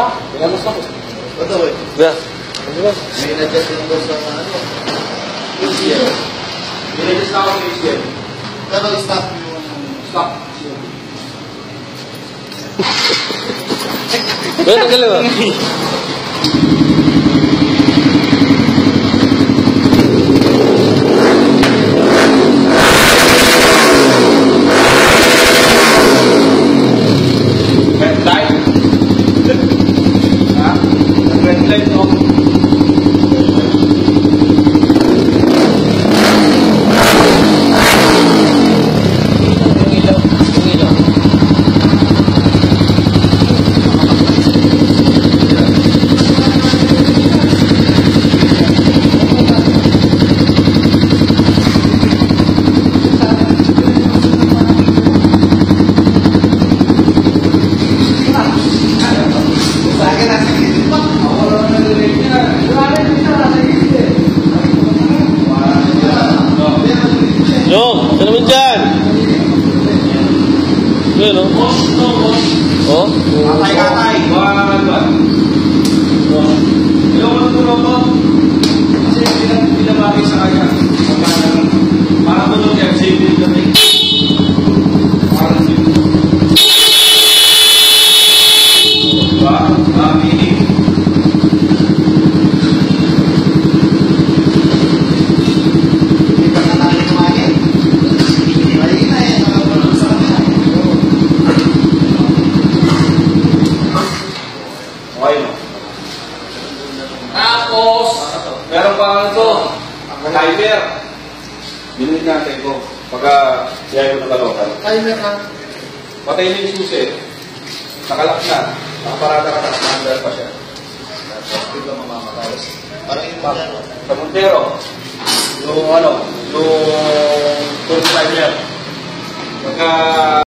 Tingnan mo sa ako. Ito eh. Yeah. May na-adjust din ko sa ano. HDL. May na-adjust na ako sa HDL. Pero stop yung... Stop. Wait, ang galing ba? Red light. Ha? Red light no? Yo, saan naman dyan? Yun, no? Oh? Katay. Yung matulog ko, kasi pinabagay sa kanya. Para tulog yan, safety kami. Para safety. Diba? Kami. Okay, no? Tapos, meron pa ito, timer. Binulit natin ito. Pagka siya yung nagalokan. Timer na. Patay na yung susi. Nakalak na. Nakaparada ka na. Nakaparada pa siya. Hindi ka mamamatay. Parang yung Sa Montero, yung ano, yung timer. Pagka